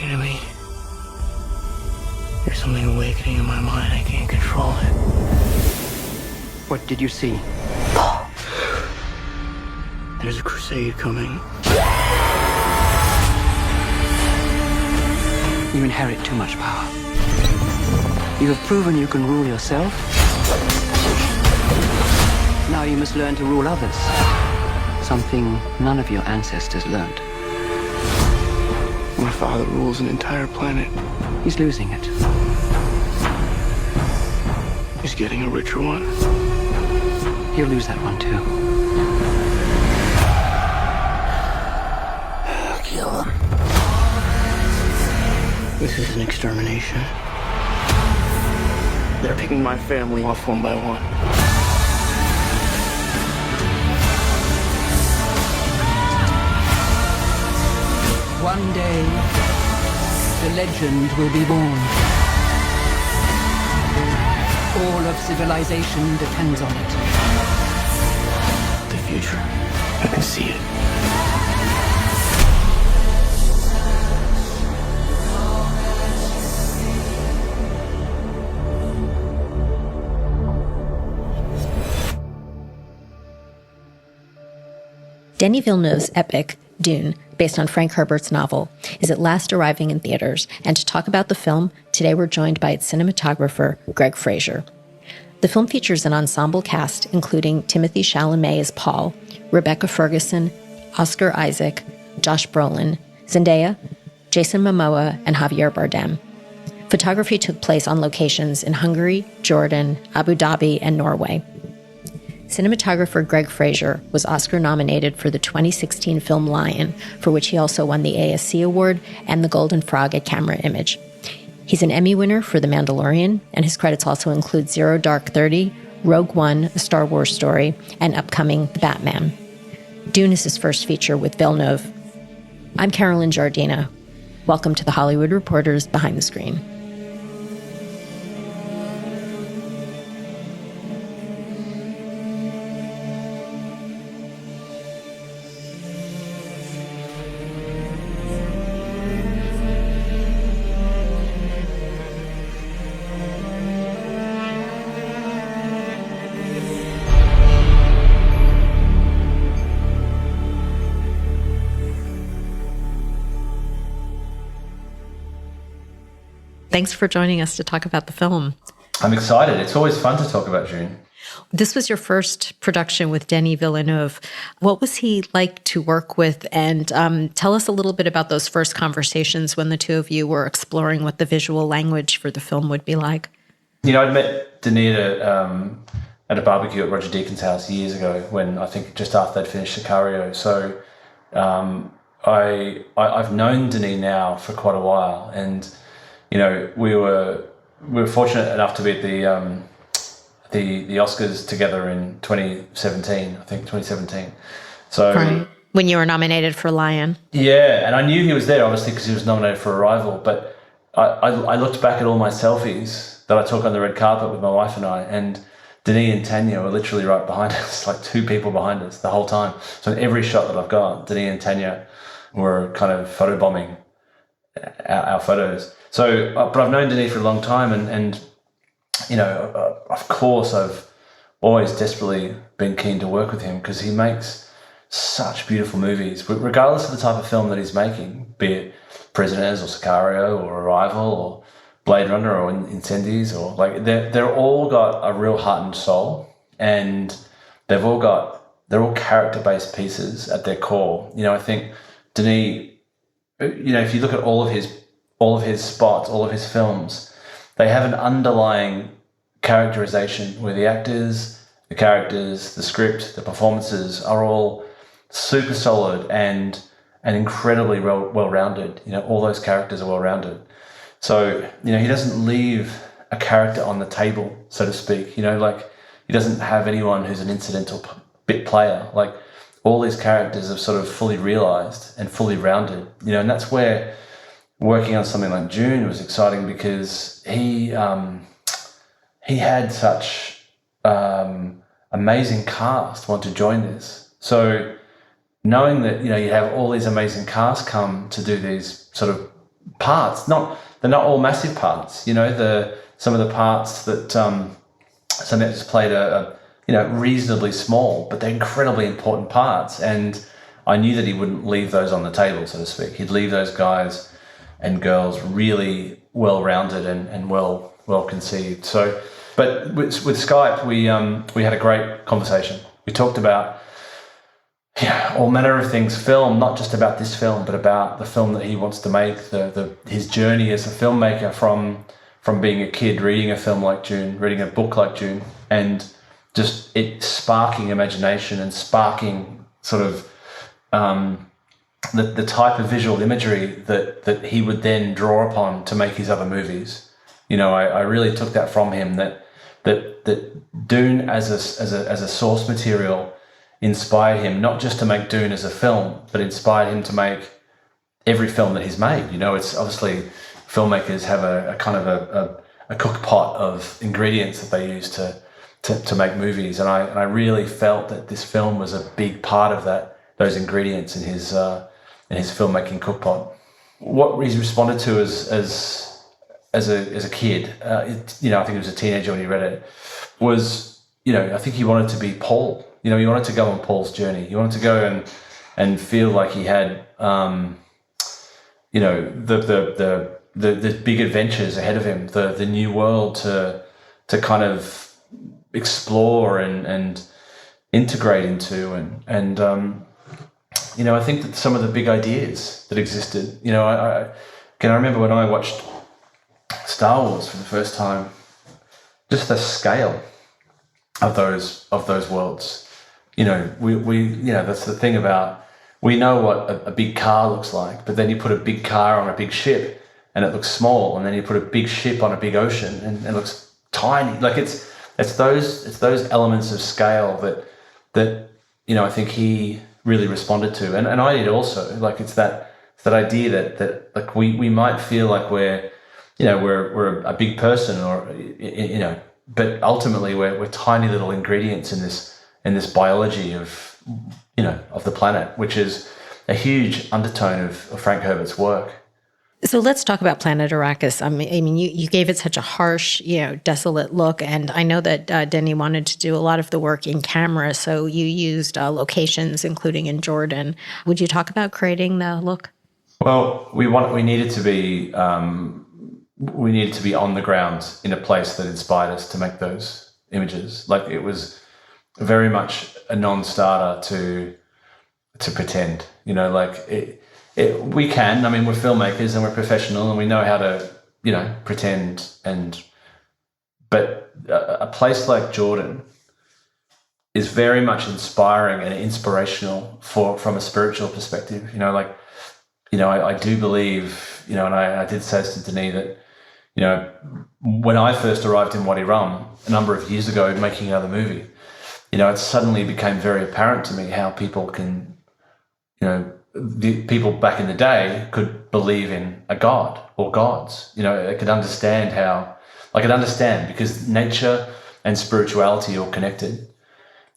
talking to me. There's something awakening in my mind. I can't control it. What did you see? There's a crusade coming. You inherit too much power. You have proven you can rule yourself. Now you must learn to rule others. Something none of your ancestors learned. My father rules an entire planet. He's losing it. He's getting a richer one. He'll lose that one too. I'll kill him. This is an extermination. They're picking my family off one by one. One day, the legend will be born. All of civilization depends on it. The future. I can see it. Denis Villeneuve's epic, Dune, based on Frank Herbert's novel, is at last arriving in theaters, and to talk about the film, today we're joined by its cinematographer, Greig Fraser. The film features an ensemble cast, including Timothée Chalamet as Paul, Rebecca Ferguson, Oscar Isaac, Josh Brolin, Zendaya, Jason Momoa, and Javier Bardem. Photography took place on locations in Hungary, Jordan, Abu Dhabi, and Norway. Cinematographer Greig Fraser was Oscar-nominated for the 2016 film Lion, for which he also won the ASC Award and the Golden Frog at Camera Image. He's an Emmy winner for The Mandalorian, and his credits also include Zero Dark 30, Rogue One, A Star Wars Story, and upcoming The Batman. Dune is his first feature with Villeneuve. I'm Carolyn Giardina. Welcome to the Hollywood Reporter's Behind the Screen. Thanks for joining us to talk about the film. I'm excited. It's always fun to talk about Dune. This was your first production with Denis Villeneuve. What was he like to work with? And tell us a little bit about those first conversations when the two of you were exploring what the visual language for the film would be like. You know, I'd met Denis at a barbecue at Roger Deakins' house years ago when I think just after they'd finished Sicario. So I've known Denis now for quite a while, and you know, we were fortunate enough to be at the Oscars together in 2017. I think 2017. So right. When you were nominated for Lion. Yeah, and I knew he was there obviously because he was nominated for Arrival. But I looked back at all my selfies that I took on the red carpet with my wife and I, and Denis and Tanya were literally right behind us, like two people behind us the whole time. So in every shot that I've got, Denis and Tanya were kind of photobombing our photos. So, but I've known Denis for a long time, and you know, of course, I've always desperately been keen to work with him because he makes such beautiful movies, regardless of the type of film that he's making, be it Prisoners or Sicario or Arrival or Blade Runner or Incendies, or like they're all got a real heart and soul, and they're all character-based pieces at their core. You know, I think Denis, you know, if you look at all of his spots, all of his films, they have an underlying characterization where the actors, the characters, the script, the performances are all super solid and incredibly well-rounded. You know, all those characters are well-rounded. So, you know, he doesn't leave a character on the table, so to speak. You know, like he doesn't have anyone who's an incidental bit player. Like all these characters are sort of fully realized and fully rounded. You know, and that's where working on something like Dune was exciting because he had such amazing cast want to join this. So knowing that, you know, you have all these amazing cast come to do these sort of parts. They're not all massive parts. You know, some of the parts that some actors played are reasonably small, but they're incredibly important parts. And I knew that he wouldn't leave those on the table, so to speak. He'd leave those guys and girls really well-rounded and well conceived. So, but with Skype, we had a great conversation. We talked about all manner of things, film, not just about this film, but about the film that he wants to make, his journey as a filmmaker from being a kid, reading a film like Dune, reading a book like Dune, and just it sparking imagination and sparking sort of the type of visual imagery that he would then draw upon to make his other movies. You know, I really took that from him, that Dune as a source material inspired him not just to make Dune as a film, but inspired him to make every film that he's made. You know, it's obviously filmmakers have a kind of a cook pot of ingredients that they use to make movies, and I really felt that this film was a big part of those ingredients in his filmmaking cookpot. What he's responded to as a kid, I think he was a teenager when he read it, was, I think he wanted to be Paul. He wanted to go on Paul's journey. He wanted to go and feel like he had, the big adventures ahead of him, the new world to kind of explore and integrate into, and I think that some of the big ideas that existed, I remember when I watched Star Wars for the first time, just the scale of those worlds. That's the thing about, we know what a big car looks like, but then you put a big car on a big ship and it looks small, and then you put a big ship on a big ocean and it looks tiny. Like it's those elements of scale that I think he really responded to, and I did also. Like it's that idea that like we might feel like we're a big person, or but ultimately we're tiny little ingredients in this biology of the planet, which is a huge undertone of Frank Herbert's work. So let's talk about Planet Arrakis. I mean, you gave it such a harsh, desolate look, and I know that Denis wanted to do a lot of the work in camera, so you used locations, including in Jordan. Would you talk about creating the look? Well, we needed to be on the ground in a place that inspired us to make those images. Like it was very much a non-starter to pretend. We can. I mean, we're filmmakers and we're professional and we know how to, pretend. But a place like Jordan is very much inspiring and inspirational from a spiritual perspective. I do believe, and I did say this to Denis that, when I first arrived in Wadi Rum a number of years ago making another movie, it suddenly became very apparent to me how people can, the people back in the day could believe in a god or gods. They could understand because nature and spirituality are connected.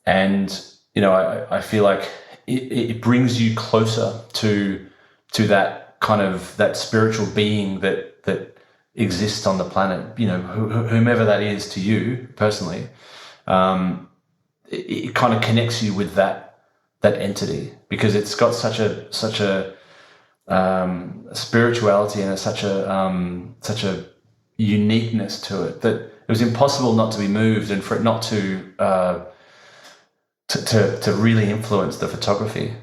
And, I feel like it brings you closer to that kind of, that spiritual being that exists on the planet, whomever that is to you personally. It kind of connects you with that entity, because it's got such a spirituality and such a uniqueness to it that it was impossible not to be moved and for it not to really influence the photography.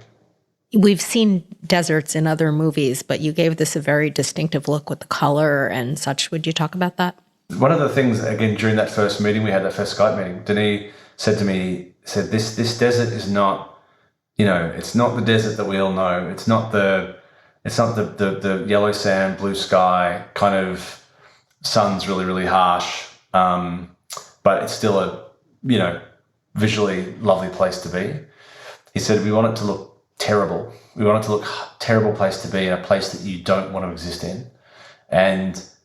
We've seen deserts in other movies, but you gave this a very distinctive look with the color and such. Would you talk about that? One of the things, again, during that first meeting, we had that first Skype meeting, Denis said to me, this desert is not, it's not the desert that we all know. It's not the yellow sand, blue sky kind of, sun's really, really harsh. But it's still a, visually lovely place to be. He said, we want it to look terrible. We want it to look terrible place to be, in a place that you don't want to exist in.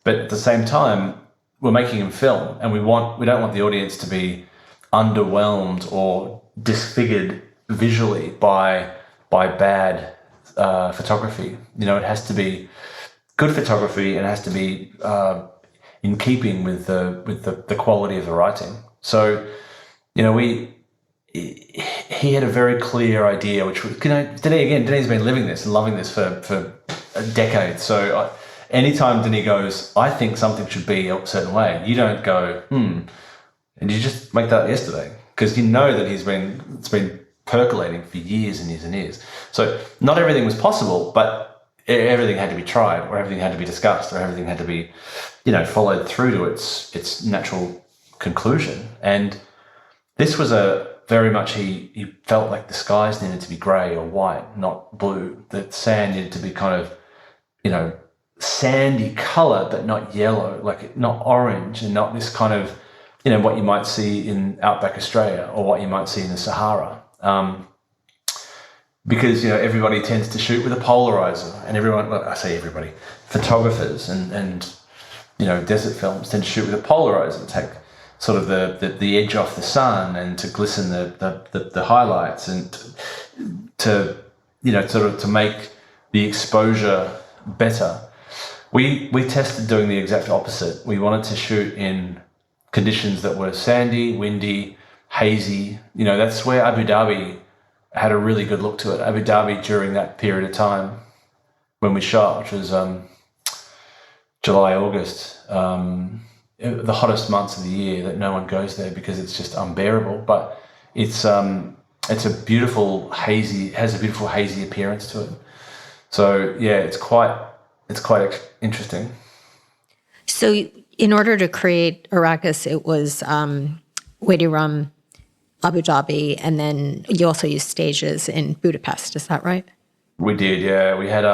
But at the same time, we're making a film, and we don't want the audience to be underwhelmed or disfigured visually by bad photography. It has to be good photography, and it has to be in keeping with the quality of the writing. So, he had a very clear idea, which was, Denis been living this and loving this for a decade. So anytime Denis goes, I think something should be a certain way, you don't go, and you just make that yesterday, because you know that it's been percolating for years and years and years. So not everything was possible, but everything had to be tried, or everything had to be discussed, or everything had to be, followed through to its natural conclusion. And this was very much, he felt like the skies needed to be grey or white, not blue. The sand needed to be kind of, sandy colour, but not yellow, like not orange, and not this kind of, what you might see in outback Australia, or what you might see in the Sahara. Because, everybody tends to shoot with a polarizer, and I say everybody, photographers and desert films tend to shoot with a polarizer, take sort of the edge off the sun and to glisten the highlights, and to to make the exposure better. We tested doing the exact opposite. We wanted to shoot in conditions that were sandy, windy, hazy. That's where Abu Dhabi had a really good look to it. Abu Dhabi, during that period of time when we shot, which was July, August, the hottest months of the year, that no one goes there because it's just unbearable. But it's a beautiful hazy appearance to it. So yeah, it's quite interesting. So in order to create Arrakis, it was Wadi Rum, Abu Dhabi, and then you also used stages in Budapest. Is that right? We did, yeah. We had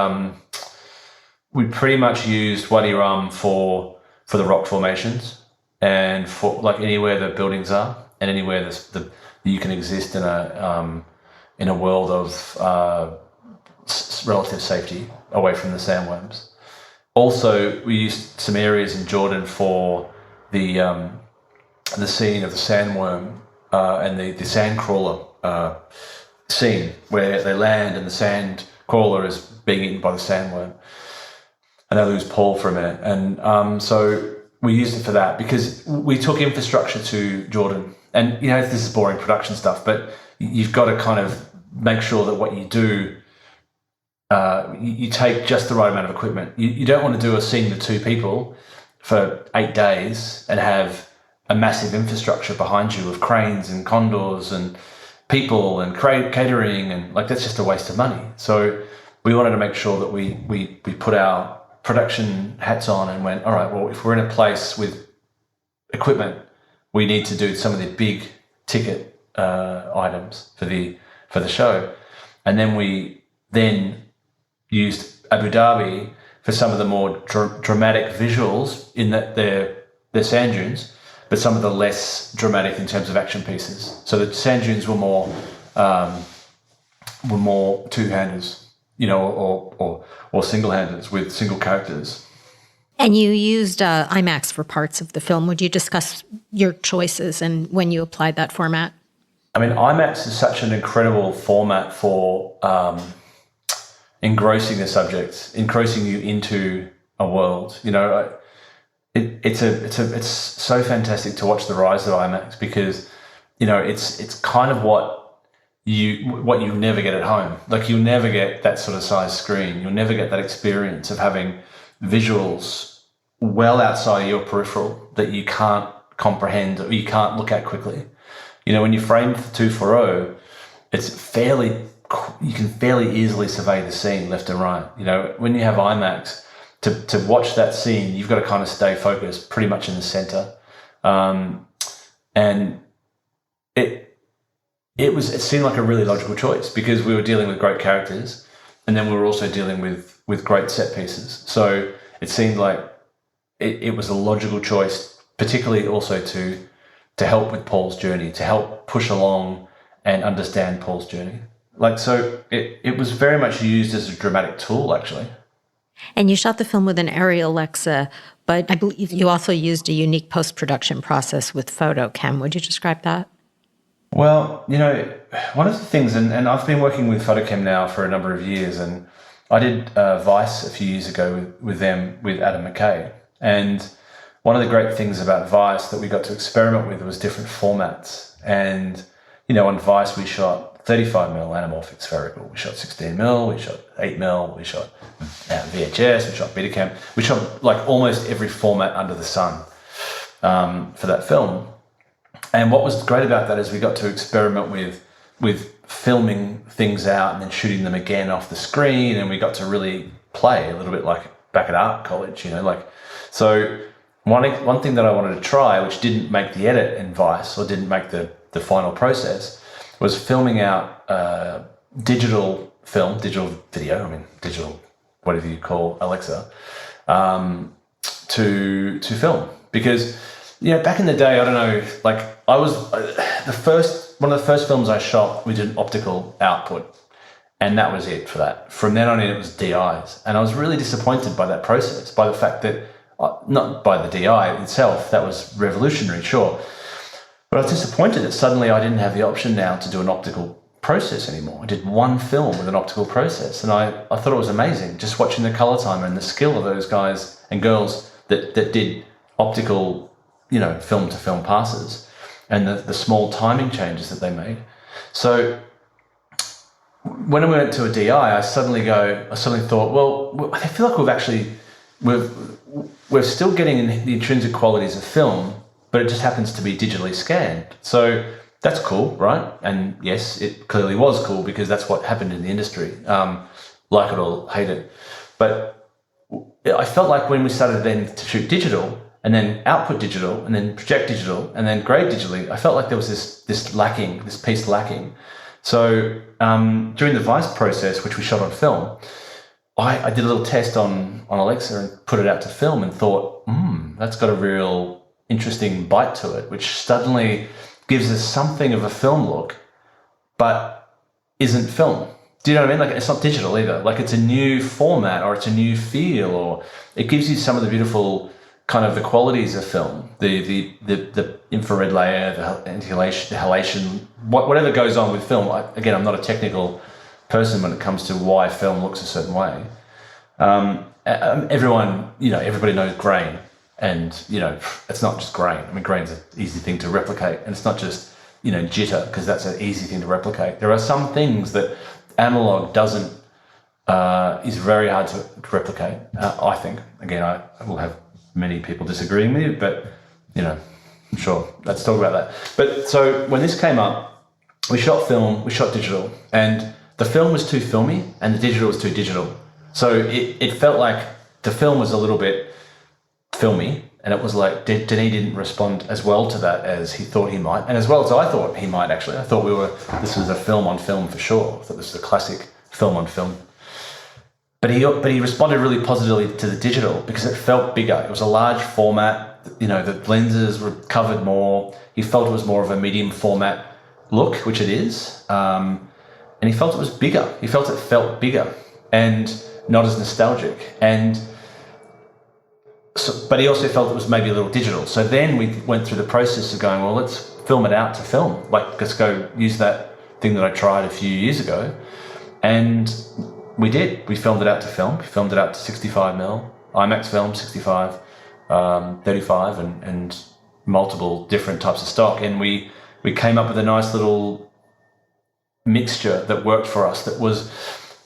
we pretty much used Wadi Rum for the rock formations, and for like anywhere the buildings are, and anywhere you can exist in a world of relative safety away from the sandworms. Also, we used some areas in Jordan for the scene of the sandworm and the sand crawler scene, where they land and the sand crawler is being eaten by the sandworm, and they lose Paul for a minute. And so we used it for that, because we took infrastructure to Jordan. And, this is boring production stuff, but you've got to kind of make sure that what you do, you take just the right amount of equipment. You don't want to do a scene with 2 people for 8 days and have a massive infrastructure behind you of cranes and condors and people and catering, and like, that's just a waste of money. So we wanted to make sure that we put our production hats on and went, all right, well, if we're in a place with equipment, we need to do some of the big ticket items for the show. And then we used Abu Dhabi for some of the more dramatic visuals, in that they're sand dunes, but some of the less dramatic in terms of action pieces. So the sand dunes were more two-handers, or single-handers with single characters. And you used IMAX for parts of the film. Would you discuss your choices and when you applied that format? I mean, IMAX is such an incredible format for engrossing the subject, engrossing you into a world. It's so fantastic to watch the rise of IMAX, because it's kind of what you never get at home. Like, you'll never get that sort of size screen. You'll never get that experience of having visuals well outside of your peripheral that you can't comprehend or you can't look at quickly. When you frame 240, you can fairly easily survey the scene left and right. When you have IMAX, to watch that scene, you've got to kind of stay focused pretty much in the center. And it seemed like a really logical choice, because we were dealing with great characters, and then we were also dealing with great set pieces. So it seemed like it was a logical choice, particularly also to help with Paul's journey, to help push along and understand Paul's journey. So it was very much used as a dramatic tool, actually. And you shot the film with an Arri Alexa, but I believe you also used a unique post-production process with PhotoChem. Would you describe that? Well, one of the things, and I've been working with PhotoChem now for a number of years, and I did Vice a few years ago with them, with Adam McKay. And one of the great things about Vice that we got to experiment with was different formats. And, on Vice we shot 35mm anamorphic spherical, we shot 16mm, we shot 8mm, we shot VHS, we shot Betacam, we shot like almost every format under the sun for that film. And what was great about that is we got to experiment with filming things out and then shooting them again off the screen, and we got to really play a little bit like back at art college, So one thing that I wanted to try, which didn't make the edit in Vice or didn't make the final process, was filming out digital video, digital, whatever you call Alexa, to film. Because, back in the day, I don't know, I was one of the first films I shot, we did an optical output, and that was it for that. From then on in, it was DIs. And I was really disappointed by that process, by the fact that, not by the DI itself, that was revolutionary, sure. But I was disappointed that suddenly I didn't have the option now to do an optical process anymore. I did one film with an optical process, and I thought it was amazing, just watching the color timer and the skill of those guys and girls that did optical, film to film passes, and the small timing changes that they made. So when I went to a DI, I suddenly thought, well, I feel like we're still getting the intrinsic qualities of film, but it just happens to be digitally scanned. So that's cool, right? And yes, it clearly was cool because that's what happened in the industry, like it or hate it. But I felt like when we started then to shoot digital, and then output digital, and then project digital, and then grade digitally, I felt like there was this piece lacking. So during the Vice process, which we shot on film, I did a little test on Alexa and put it out to film and thought, that's got a real interesting bite to it, which suddenly gives us something of a film look, but isn't film. Do you know what I mean? It's not digital either. It's a new format, or it's a new feel, or it gives you some of the beautiful kind of the qualities of film, the infrared layer, the anti-halation, the halation, whatever goes on with film. Again, I'm not a technical person when it comes to why film looks a certain way. Everybody knows grain, and it's not just grain. Grain's an easy thing to replicate, and it's not just jitter, because that's an easy thing to replicate. There are some things that analog doesn't is very hard to replicate. I think. Again, I will have many people disagreeing with you, but sure, let's talk about that. But so when this came up, we shot film, we shot digital, and the film was too filmy and the digital was too digital. So it felt like the film was a little bit filmy, and it was like Denis didn't respond as well to that as he thought he might, and as well as I thought he might. Actually, I thought this was a film on film for sure. I thought this was a classic film on film. But he responded really positively to the digital because it felt bigger. It was a large format. The lenses were covered more. He felt it was more of a medium format look, which it is. And he felt it was bigger. He felt it felt bigger and not as nostalgic. But he also felt it was maybe a little digital. So then we went through the process of going, well, let's film it out to film. Let's go use that thing that I tried a few years ago. And we did. We filmed it out to film. We filmed it out to 65mm, IMAX film, 65, 35, and multiple different types of stock. And we came up with a nice little mixture that worked for us, that was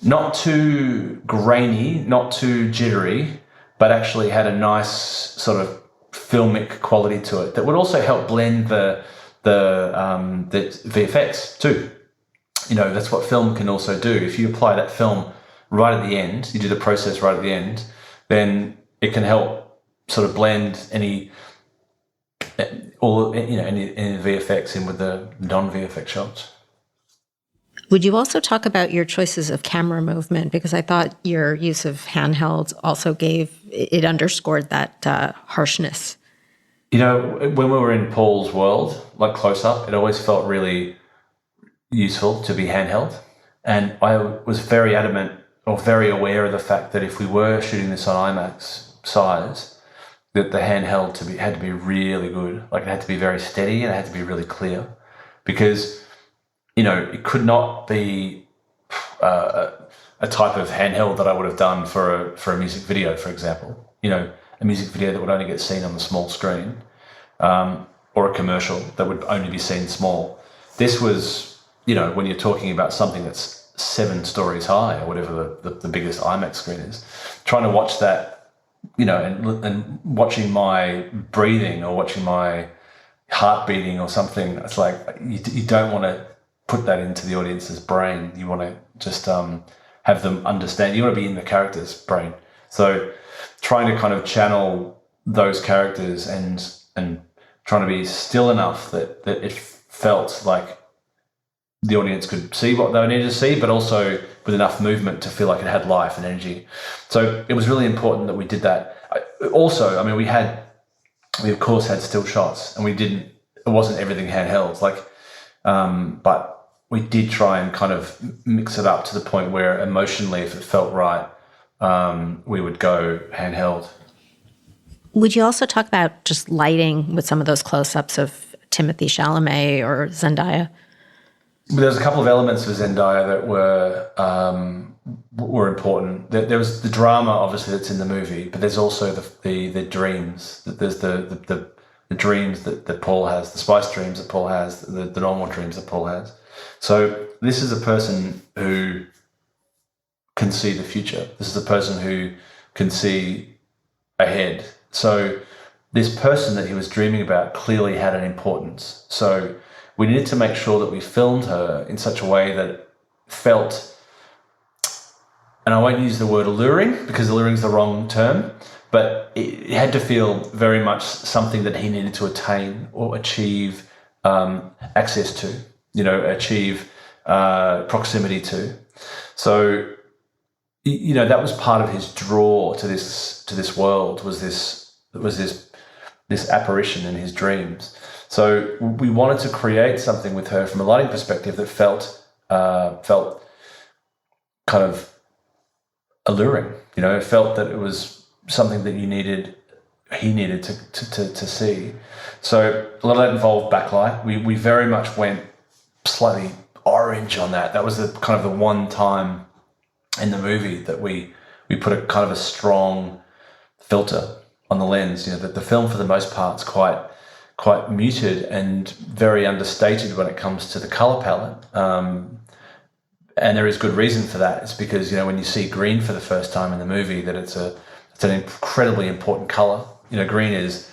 not too grainy, not too jittery, but actually had a nice sort of filmic quality to it that would also help blend the VFX too. That's what film can also do. If you apply that film right at the end, you do the process right at the end, then it can help sort of blend any VFX in with the non-VFX shots. Would you also talk about your choices of camera movement? Because I thought your use of handhelds also underscored that harshness. When we were in Paul's world, like close up, it always felt really useful to be handheld. And I was very adamant or very aware of the fact that if we were shooting this on IMAX size, that the handheld had to be really good. It had to be very steady and it had to be really clear, because it could not be a type of handheld that I would have done for a music video, for example. You know, a music video that would only get seen on the small screen, or a commercial that would only be seen small. This was, you know, when you're talking about something that's 7 stories high or whatever the biggest IMAX screen is, trying to watch that, you know, and watching my breathing or watching my heart beating or something, it's like you don't want to put that into the audience's brain. You want to just have them understand. You want to be in the character's brain. So trying to kind of channel those characters and trying to be still enough that it felt like the audience could see what they needed to see, but also with enough movement to feel like it had life and energy. So it was really important that we did that. Also, I mean, we of course had still shots, and it wasn't everything handheld, like, but we did try and kind of mix it up to the point where emotionally, if it felt right, we would go handheld. Would you also talk about just lighting with some of those close-ups of Timothée Chalamet or Zendaya? There's a couple of elements of Zendaya that were important. There was the drama, obviously, that's in the movie, but there's also the dreams. There's the dreams that Paul has, the spice dreams that Paul has, the normal dreams that Paul has. So this is a person who can see the future. This is a person who can see ahead. So this person that he was dreaming about clearly had an importance. So we needed to make sure that we filmed her in such a way that it felt, and I won't use the word alluring because alluring is the wrong term, but it had to feel very much something that he needed to attain or achieve access to, you know, achieve proximity to. So, you know, that was part of his draw to this world, was this apparition in his dreams. So we wanted to create something with her from a lighting perspective that felt kind of alluring. You know, it felt that it was something that he needed to see. So a lot of that involved backlight. We very much went slightly orange on that. That was the kind of the one time in the movie that we put a kind of a strong filter on the lens. You know, that the film for the most part is quite muted and very understated when it comes to the color palette. And there is good reason for that. It's because, you know, when you see green for the first time in the movie, that it's an incredibly important color. You know, green is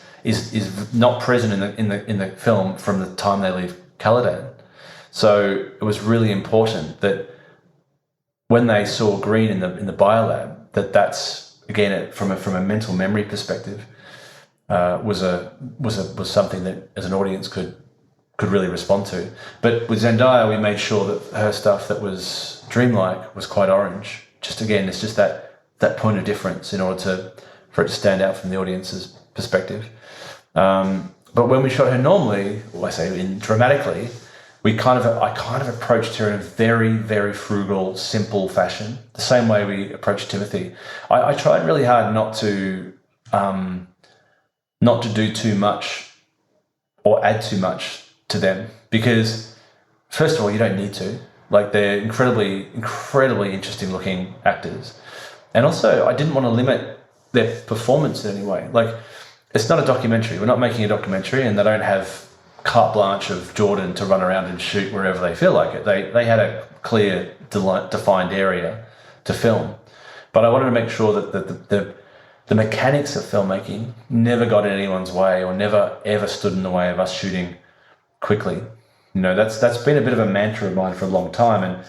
not present in the film from the time they leave Caladan. So it was really important that when they saw green in the biolab, that's again from a mental memory perspective, was something that as an audience could really respond to. But with Zendaya, we made sure that her stuff that was dreamlike was quite orange. Just again, it's just that point of difference in order for it to stand out from the audience's perspective. But when we shot her normally, or I say dramatically, I kind of approached her in a very, very frugal, simple fashion, the same way we approached Timothy. I tried really hard not to do too much or add too much to them, because first of all, you don't need to. Like, they're incredibly, incredibly interesting looking actors. And also, I didn't want to limit their performance in any way. Like, it's not a documentary. We're not making a documentary, and they don't have carte blanche of Jordan to run around and shoot wherever they feel like it. They had a clear, defined area to film. But I wanted to make sure that the mechanics of filmmaking never got in anyone's way, or never ever stood in the way of us shooting quickly. You know, that's been a bit of a mantra of mine for a long time, and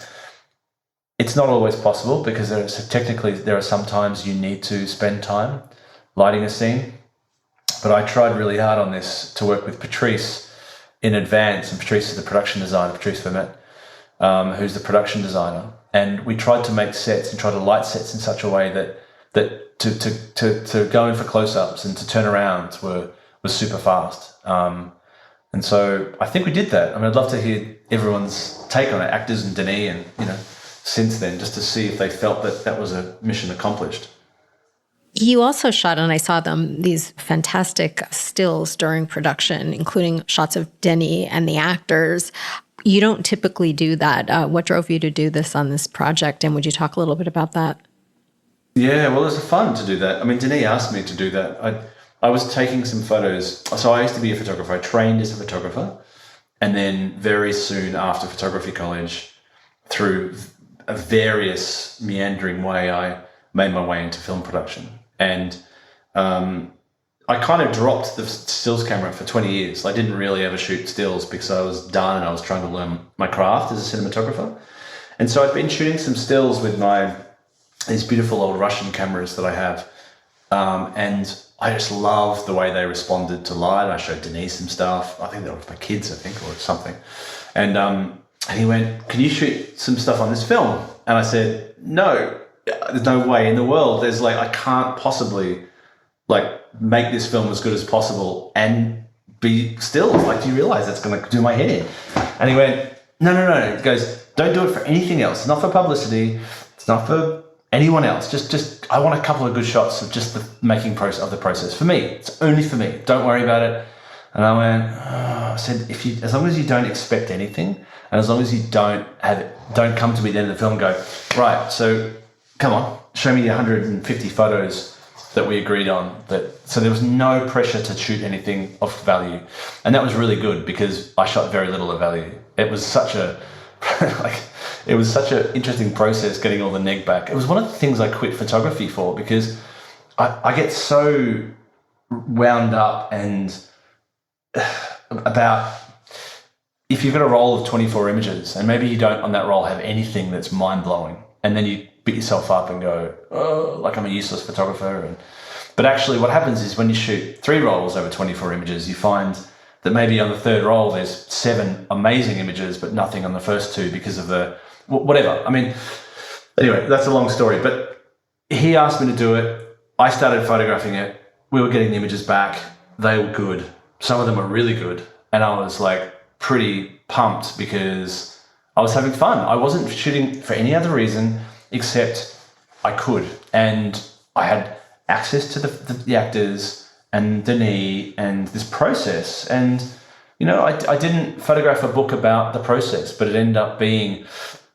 it's not always possible, because there are some times you need to spend time lighting a scene. But I tried really hard on this to work with Patrice in advance, and Patrice is the production designer, Patrice Vermette, who's the production designer. And we tried to make sets and try to light sets in such a way that to go in for close-ups and to turn around was super fast. And so I think we did that. I mean, I'd love to hear everyone's take on it, actors and Denis, and, you know, since then, just to see if they felt that was a mission accomplished. You also shot, and I saw them, these fantastic stills during production, including shots of Denis and the actors. You don't typically do that. What drove you to do this on this project? And would you talk a little bit about that? Yeah, well, it was fun to do that. I mean, Denis asked me to do that. I was taking some photos. So I used to be a photographer. I trained as a photographer. And then very soon after photography college, through a various meandering way, I made my way into film production. And I kind of dropped the stills camera for 20 years. I didn't really ever shoot stills because I was done and I was trying to learn my craft as a cinematographer. And so I've been shooting some stills with these beautiful old Russian cameras that I have. And I just love the way they responded to light. I showed Denis some stuff. I think they were my kids, or something. And he went, "Can you shoot some stuff on this film?" And I said, "No, there's no way in the world. There's I can't possibly make this film as good as possible and be still. Do you realize that's going to do my head in?" And he went, No. He goes, "Don't do it for anything else. It's not for publicity. It's not for anyone else. Just I want a couple of good shots of just the making process of the process for me. It's only for me. Don't worry about it." And I went, I said, as long as you don't expect anything, and as long as you don't come to me at the end of the film and go, "Right, so come on, show me 150 photos that we agreed on." So there was no pressure to shoot anything of value, and that was really good because I shot very little of value. It was such a it was such an interesting process getting all the neg back. It was one of the things I quit photography for because I get so wound up and about if you've got a roll of 24 images and maybe you don't on that roll have anything that's mind-blowing, and then you beat yourself up and go, "Oh, I'm a useless photographer." But actually what happens is when you shoot 3 rolls over 24 images, you find that maybe on the third roll there's 7 amazing images but nothing on the first 2 because of the whatever. I mean, anyway, that's a long story. But he asked me to do it. I started photographing it. We were getting the images back. They were good. Some of them were really good. And I was pretty pumped because I was having fun. I wasn't shooting for any other reason except I could. And I had access to the actors and Denis and this process. And, I didn't photograph a book about the process, but it ended up being,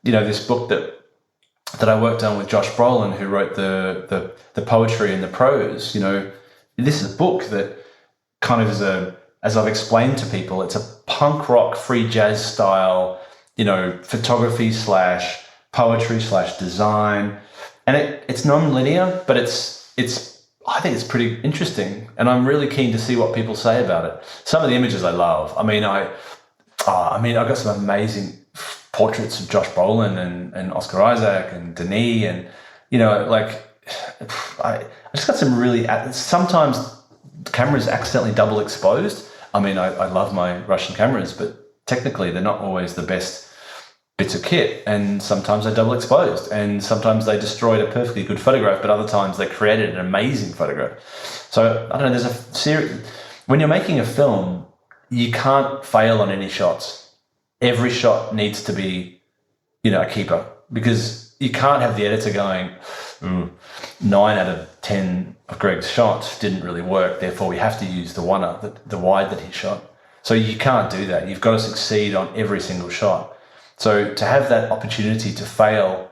this book that I worked on with Josh Brolin, who wrote the poetry and the prose. This is a book that kind of as I've explained to people, it's a punk rock, free jazz style, photography / poetry / design. And it's non-linear, but I think it's pretty interesting. And I'm really keen to see what people say about it. Some of the images I love. I got some amazing portraits of Josh Brolin and Oscar Isaac and Denis and, I just got some really, sometimes the camera's accidentally double exposed. I love my Russian cameras, but technically they're not always the best bits of kit. And sometimes they're double exposed and sometimes they destroyed a perfectly good photograph, but other times they created an amazing photograph. So I don't know, there's a series, when you're making a film, you can't fail on any shots. Every shot needs to be, a keeper, because you can't have the editor going, 9 out of 10 of Greig's shots didn't really work, therefore we have to use the wide that he shot. So you can't do that. You've got to succeed on every single shot. So to have that opportunity to fail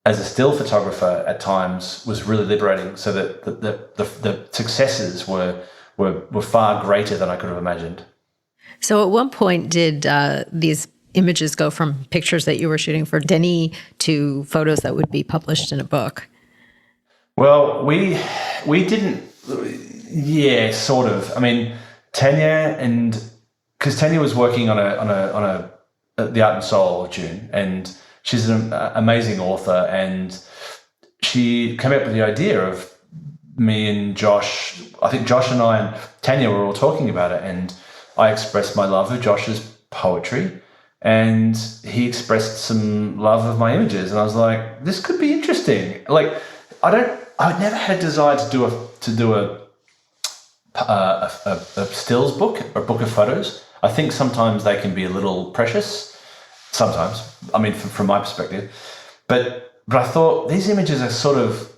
as a still photographer at times was really liberating, so that the successes were far greater than I could have imagined. So at one point, did these images go from pictures that you were shooting for Denis to photos that would be published in a book? Well, we didn't. Yeah, sort of. Tanya because Tanya was working on the Art and Soul of Dune, and she's an amazing author, and she came up with the idea of me and Josh. I think Josh and I and Tanya were all talking about it, and I expressed my love of Josh's poetry, and he expressed some love of my images, and I was like, this could be interesting. I never had a desire to do a stills book or a book of photos. I think sometimes they can be a little precious. Sometimes, from my perspective, but I thought these images are sort of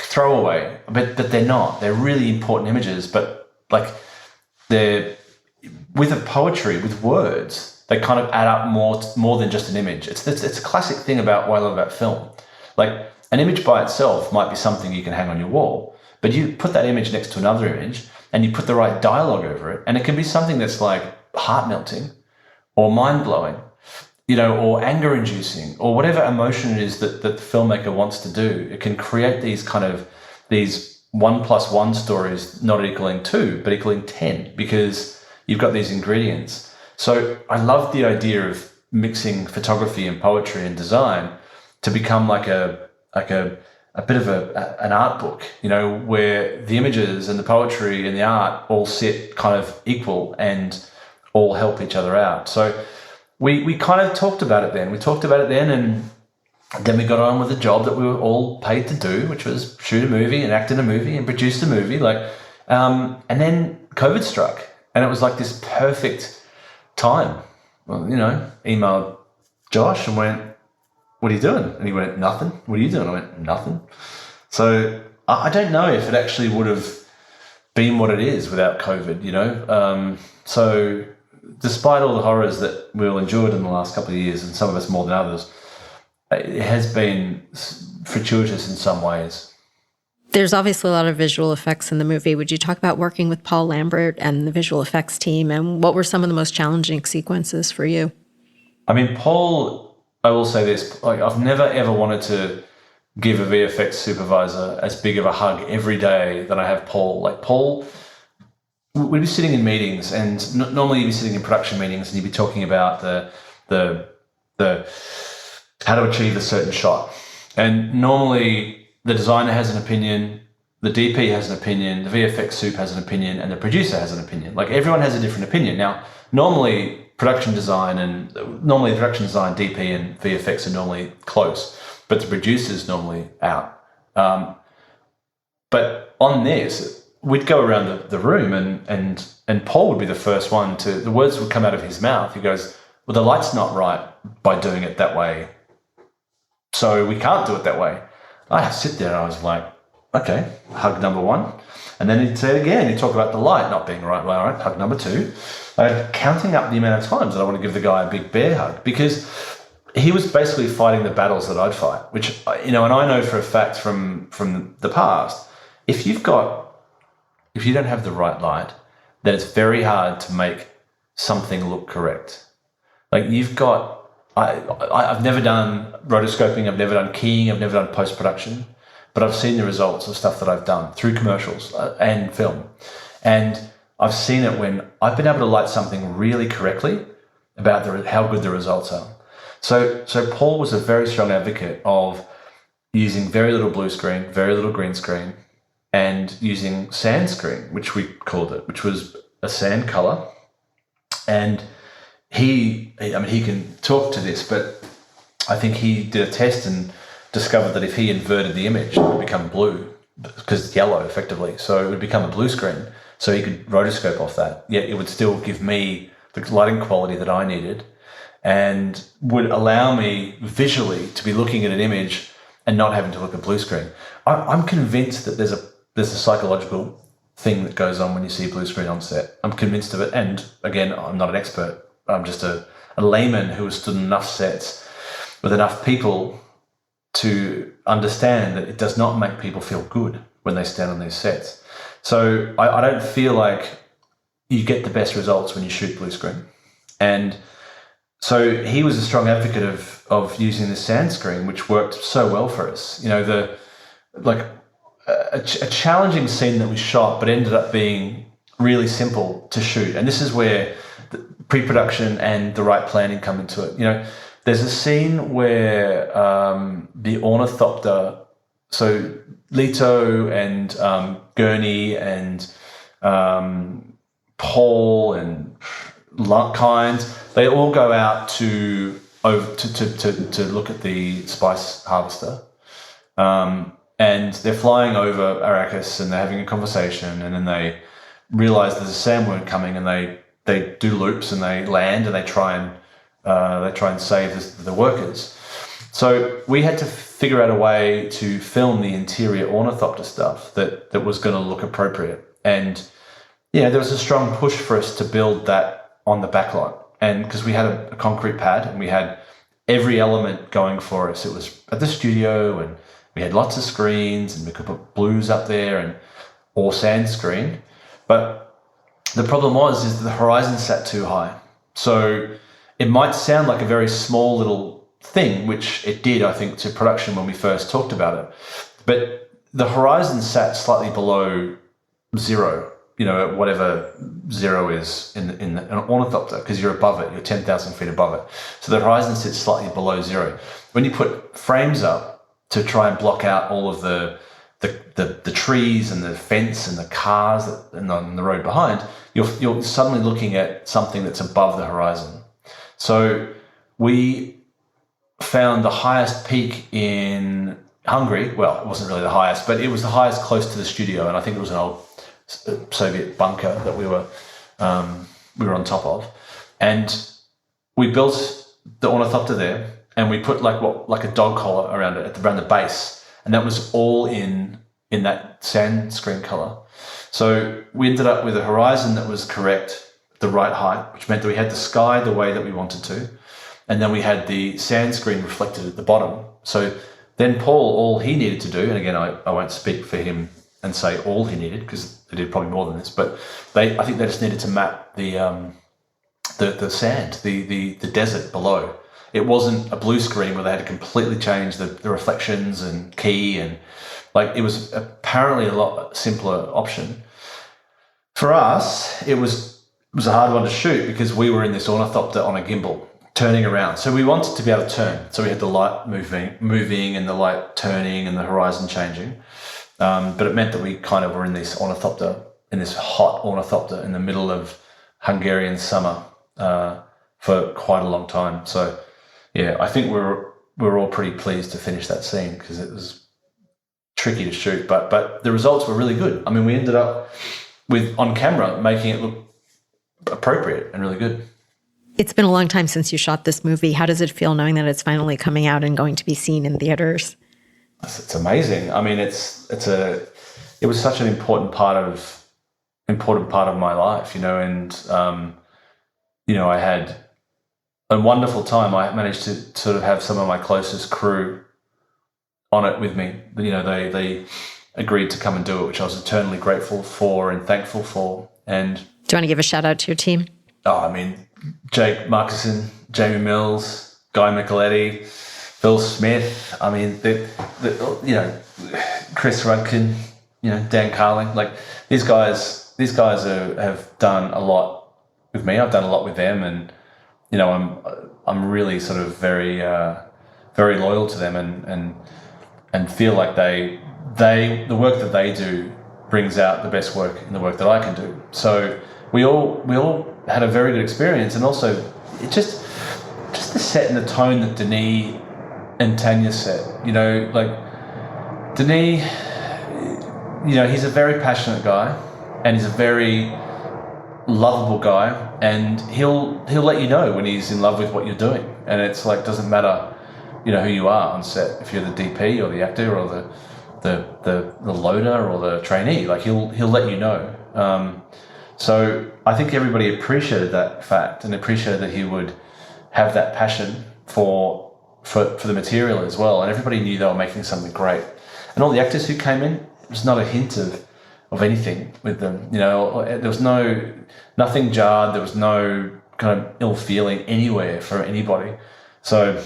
throwaway, but they're not. They're really important images, but they're with a poetry, with words. they kind of add up more than just an image. It's a classic thing about what I love about film. Like an image by itself might be something you can hang on your wall, but you put that image next to another image and you put the right dialogue over it, and it can be something that's like heart melting or mind blowing, or anger inducing, or whatever emotion it is that the filmmaker wants to do. It can create these 1+1 stories not equaling 2, but equaling 10, because you've got these ingredients. So I love the idea of mixing photography and poetry and design to become like a bit of an art book, where the images and the poetry and the art all sit kind of equal and all help each other out. So we kind of talked about it then. And then we got on with the job that we were all paid to do, which was shoot a movie and act in a movie and produce a movie. And then COVID struck, and it was like this perfect time. Well, emailed Josh and went, "What are you doing?" And he went, "Nothing." "What are you doing?" I went, "Nothing." So I don't know if it actually would have been what it is without COVID, So despite all the horrors that we all endured in the last couple of years, and some of us more than others, it has been fortuitous in some ways. There's obviously a lot of visual effects in the movie. Would you talk about working with Paul Lambert and the visual effects team, and what were some of the most challenging sequences for you? I mean, Paul, I will say this, I've never ever wanted to give a VFX supervisor as big of a hug every day than I have Paul. Paul, we'd be sitting in meetings, and normally you'd be sitting in production meetings and you'd be talking about the how to achieve a certain shot. And normally the designer has an opinion, the DP has an opinion, the VFX soup has an opinion, and the producer has an opinion. Everyone has a different opinion. Now, normally production design, DP and VFX are normally close, but the producer's normally out. But on this, we'd go around the room and Paul would be the first one the words would come out of his mouth. He goes, "Well, the light's not right by doing it that way, so we can't do it that way." I sit there and I was like, okay, hug number 1. And then he'd say it again. He'd talk about the light not being right. Well, all right, hug number 2. Counting up the amount of times that I want to give the guy a big bear hug, because he was basically fighting the battles that I'd fight, which, and I know for a fact from the past, if you don't have the right light, then it's very hard to make something look correct. I've never done rotoscoping, I've never done keying, I've never done post-production, but I've seen the results of stuff that I've done through commercials and film. And I've seen it when I've been able to light something really correctly about how good the results are. So Paul was a very strong advocate of using very little blue screen, very little green screen, and using sand screen, which we called it, which was a sand color. And he can talk to this, but I think he did a test and discovered that if he inverted the image, it would become blue, because it's yellow effectively. So it would become a blue screen. So he could rotoscope off that, yet it would still give me the lighting quality that I needed, and would allow me visually to be looking at an image and not having to look at blue screen. I'm convinced that there's a psychological thing that goes on when you see blue screen on set. I'm convinced of it. And again, I'm not an expert. I'm just a layman who has stood in enough sets with enough people to understand that it does not make people feel good when they stand on these sets. So I don't feel like you get the best results when you shoot blue screen. And so he was a strong advocate of using the sand screen, which worked so well for us. A challenging scene that we shot, but ended up being really simple to shoot. And this is where the pre-production and the right planning come into it. There's a scene where the ornithopter, so Leto and Gurney and Paul and Kynes, they all go out to look at the spice harvester. And they're flying over Arrakis and they're having a conversation, and then they realize there's a sandworm coming, and they do loops and they land and they try and save the workers. So we had to figure out a way to film the interior ornithopter stuff that was going to look appropriate. And there was a strong push for us to build that on the backlight. and because we had a concrete pad and we had every element going for us. It was at the studio, and we had lots of screens, and we could put blues up there or sand screen. But the problem is that the horizon sat too high. So it might sound like a very small little thing, which it did, I think, to production when we first talked about it. But the horizon sat slightly below zero, whatever zero is in an ornithopter, because you're above it, you're 10,000 feet above it. So the horizon sits slightly below zero. When you put frames up to try and block out all of the trees and the fence and the cars and on the road behind, you're suddenly looking at something that's above the horizon. So we found the highest peak in Hungary. Well, it wasn't really the highest, but it was the highest close to the studio, and I think it was an old Soviet bunker that we were on top of. And we built the ornithopter there, and we put like a dog collar around it around the base, and that was all in that sand screen color. So we ended up with a horizon that was correct, the right height, which meant that we had the sky the way that we wanted to, and then we had the sand screen reflected at the bottom. So then Paul, all he needed to do, and again, I won't speak for him and say all he needed, because they did probably more than this, but I think they just needed to map the sand, the desert below. It wasn't a blue screen where they had to completely change the reflections and key, and it was apparently a lot simpler option. For us, it was a hard one to shoot because we were in this ornithopter on a gimbal turning around. So we wanted to be able to turn. So we had the light moving and the light turning and the horizon changing. But it meant that we kind of were in this ornithopter, in this hot ornithopter in the middle of Hungarian summer for quite a long time. So yeah, I think we're all pretty pleased to finish that scene because it was tricky to shoot, but the results were really good. I mean, we ended up with, on camera, making it look appropriate and really good. It's been a long time since you shot this movie. How does it feel knowing that it's finally coming out and going to be seen in theaters? It's amazing. I mean, it was such an important part of my life, and I had a wonderful time. I managed to sort of have some of my closest crew on it with me. They agreed to come and do it, which I was eternally grateful for and thankful for. And do you want to give a shout out to your team? Jake Markison, Jamie Mills, Guy Micheletti, Phil Smith. I mean, Chris Rudkin, Dan Carling. These guys have done a lot with me. I've done a lot with them, and I'm really sort of very very loyal to them, and feel like the work that they do brings out the best work in the work that I can do. So we all had a very good experience, and also it just the set and the tone that Denis and Tanya set. Denis, he's a very passionate guy, and he's a very lovable guy, and he'll let you know when he's in love with what you're doing, and it's doesn't matter who you are on set, if you're the DP or the actor or the loader or the trainee. He'll let you know. So I think everybody appreciated that fact and appreciated that he would have that passion for the material as well, and everybody knew they were making something great. And all the actors who came in, there was not a hint of anything with them. There was nothing jarred. There was no kind of ill feeling anywhere for anybody. So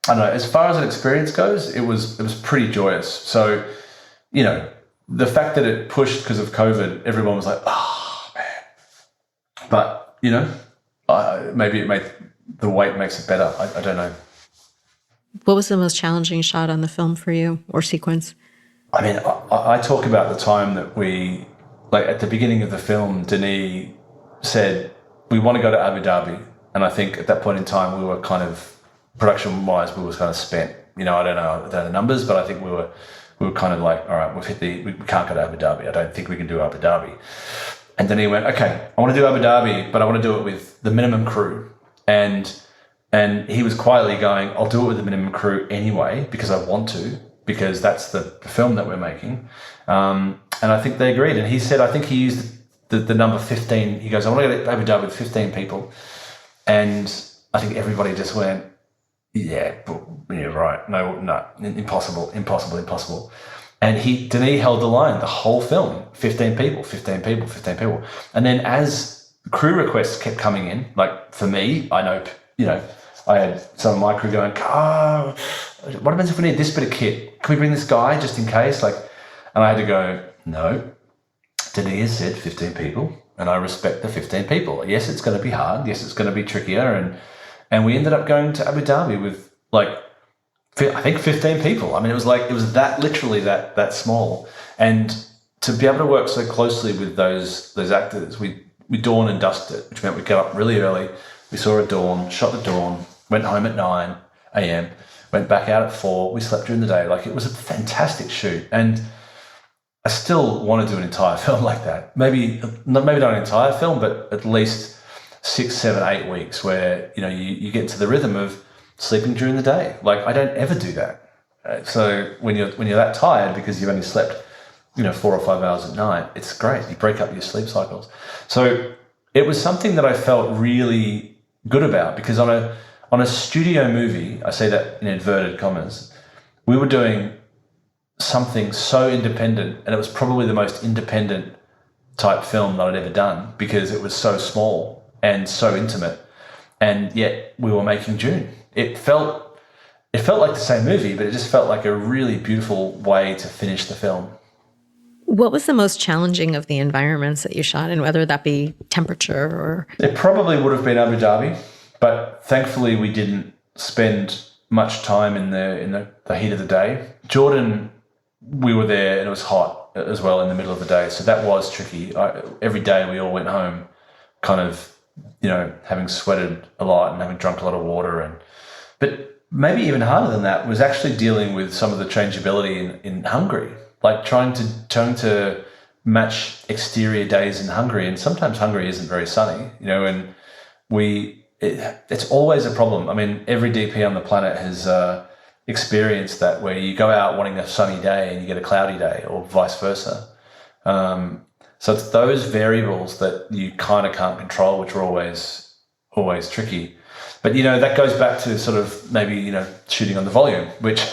I don't know. As far as an experience goes, it was pretty joyous. So the fact that it pushed because of COVID, everyone was like, "Oh man," but maybe the wait makes it better. I don't know. What was the most challenging shot on the film for you, or sequence? I mean, I talk about the time that we, at the beginning of the film, Denis said, we want to go to Abu Dhabi. And I think at that point in time, we were kind of, production-wise, we were kind of spent. I don't know the numbers, but I think we were kind of like, all right, we can't go to Abu Dhabi. I don't think we can do Abu Dhabi. And then he went, okay, I want to do Abu Dhabi, but I want to do it with the minimum crew. And he was quietly going, I'll do it with the minimum crew anyway, because I want to, because that's the film that we're making. And I think they agreed. And he said, I think he used the number 15. He goes, I want to go to Abu Dhabi with 15 people. And I think everybody just went, yeah, right. No, impossible. And Denis held the line the whole film, 15 people. And then as crew requests kept coming in, like for me, I know, I had some of my crew going, what happens if we need this bit of kit? Can we bring this guy just in case? And I had to go, no, Denis has said 15 people, and I respect the 15 people. Yes, it's going to be hard. Yes, it's going to be trickier. And we ended up going to Abu Dhabi with I think 15 people. I mean, it was that literally that small. And to be able to work so closely with those actors, we dawn and dusted, which meant we got up really early. We saw a dawn, shot the dawn, went home at 9 a.m., went back out at 4. We slept during the day. It was a fantastic shoot. And I still want to do an entire film like that. Maybe not an entire film, but at least 6, 7, 8 weeks where, you get into the rhythm of sleeping during the day. I don't ever do that. So when you're that tired because you've only slept, 4 or 5 hours at night, it's great. You break up your sleep cycles. So it was something that I felt really good about, because on a studio movie, I say that in inverted commas, we were doing something so independent, and it was probably the most independent type film that I'd ever done, because it was so small and so intimate, and yet we were making Dune. It felt like the same movie, but it just felt like a really beautiful way to finish the film. What was the most challenging of the environments that you shot in, whether that be temperature or... It probably would have been Abu Dhabi, but thankfully we didn't spend much time in the heat of the day. Jordan, we were there and it was hot as well in the middle of the day, so that was tricky. Every day we all went home kind of, having sweated a lot and having drunk a lot of water. But maybe even harder than that was actually dealing with some of the changeability in Hungary. Trying to match exterior days in Hungary, and sometimes Hungary isn't very sunny, and it's always a problem. I mean, every DP on the planet has experienced that, where you go out wanting a sunny day and you get a cloudy day, or vice versa. So it's those variables that you kind of can't control, which are always tricky. But, that goes back to sort of maybe, shooting on the volume, which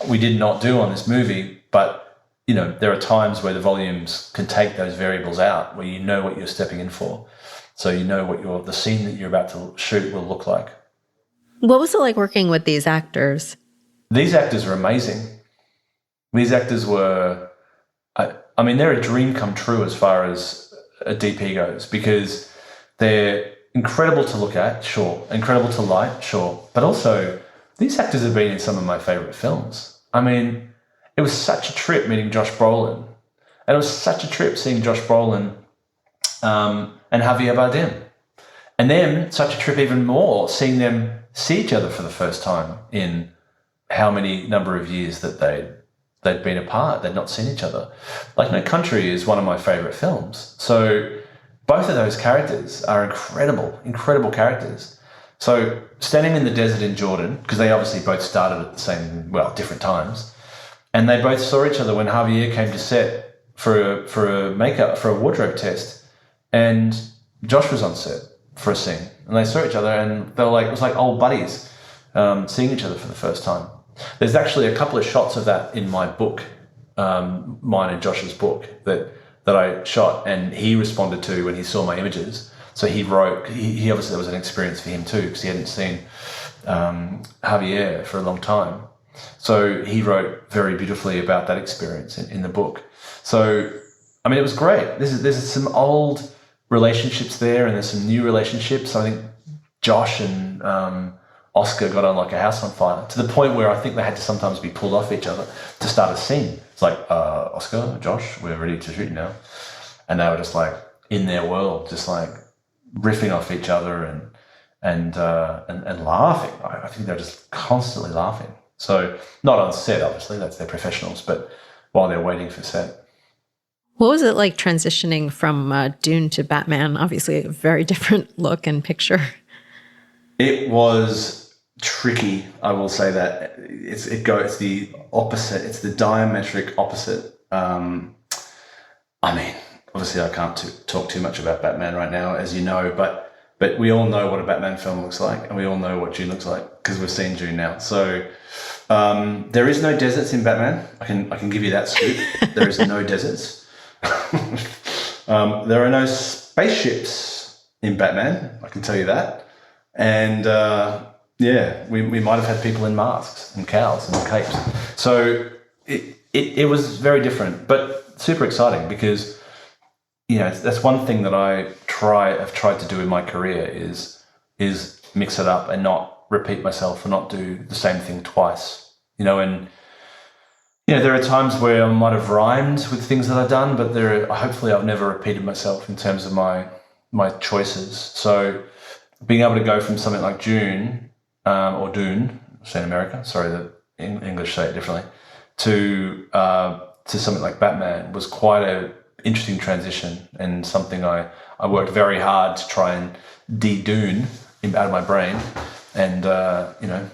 we did not do on this movie, but there are times where the volumes can take those variables out, where you know what you're stepping in for. So you know what the scene that you're about to shoot will look like. What was it like working with these actors? These actors are amazing. These actors were, I mean, they're a dream come true as far as a DP goes, because they're incredible to look at, sure. Incredible to light, sure. But also, these actors have been in some of my favorite films. I mean, it was such a trip meeting Josh Brolin. And it was such a trip seeing Josh Brolin and Javier Bardem. And then such a trip even more seeing them see each other for the first time in how many number of years that they'd been apart. They'd not seen each other. No Country is one of my favorite films. So both of those characters are incredible characters. So standing in the desert in Jordan, because they obviously both started at different times, and they both saw each other when Javier came to set for a wardrobe test, and Josh was on set for a scene, and they saw each other, and they were it was like old buddies seeing each other for the first time. There's actually a couple of shots of that in my book, mine and Josh's book, that I shot, and he responded to when he saw my images. So he wrote, he obviously, that was an experience for him too, because he hadn't seen Javier for a long time. So he wrote very beautifully about that experience in the book. So, I mean, it was great. There's some old relationships there, and there's some new relationships. I think Josh and Oscar got on like a house on fire, to the point where I think they had to sometimes be pulled off each other to start a scene. It's like, Oscar, Josh, we're ready to shoot now. And they were just in their world, just riffing off each other and laughing. I think they're just constantly laughing. So not on set, obviously, that's their professionals, but while they're waiting for set. What was it like transitioning from Dune to Batman? Obviously, a very different look and picture. It was tricky, I will say that. It's the opposite. It's the diametric opposite. I mean, obviously, I can't talk too much about Batman right now, as you know, but But we all know what a Batman film looks like, and we all know what Dune looks like because we've seen Dune now. So there is no deserts in Batman. I can give you that scoop. There is no deserts. There are no spaceships in Batman. I can tell you that. And we might have had people in masks and cowls and capes. So it was very different, but super exciting because, you know, that's one thing that I've tried to do in my career is mix it up and not repeat myself or not do the same thing twice, you know. And, you know, there are times where I might have rhymed with things that I've done, but hopefully I've never repeated myself in terms of my choices. So being able to go from something like Dune, or Dune, say in America, sorry, the English say it differently, to something like Batman was quite a interesting transition, and something I worked very hard to try and de-Dune out of my brain, and you know,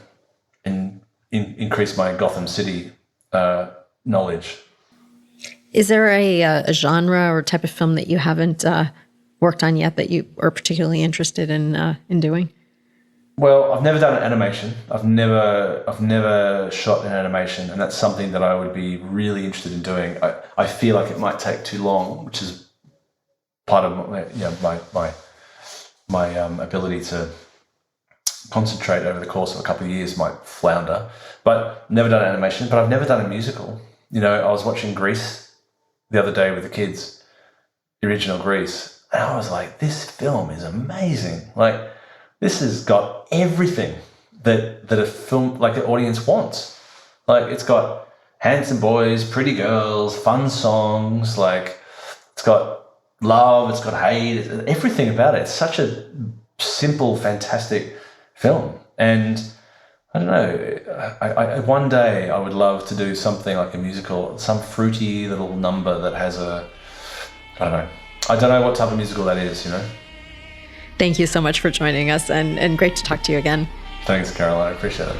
increase my Gotham City knowledge. Is there a genre or type of film that you haven't worked on yet that you are particularly interested in doing? Well, I've never done an animation. I've never shot an animation, and that's something that I would be really interested in doing. I feel like it might take too long, which is part of my ability to concentrate over the course of a couple of years might flounder. But never done animation. But I've never done a musical. You know, I was watching Grease the other day with the kids, the original Grease, and I was like, this film is amazing. Like, this has got everything that a film, like, an audience wants. Like, it's got handsome boys, pretty girls, fun songs, like, it's got love, it's got hate, everything about it. It's such a simple, fantastic film. And I don't know, I one day I would love to do something like a musical, some fruity little number that has I don't know what type of musical that is, you know? Thank you so much for joining us, and great to talk to you again. Thanks, Caroline. I appreciate it.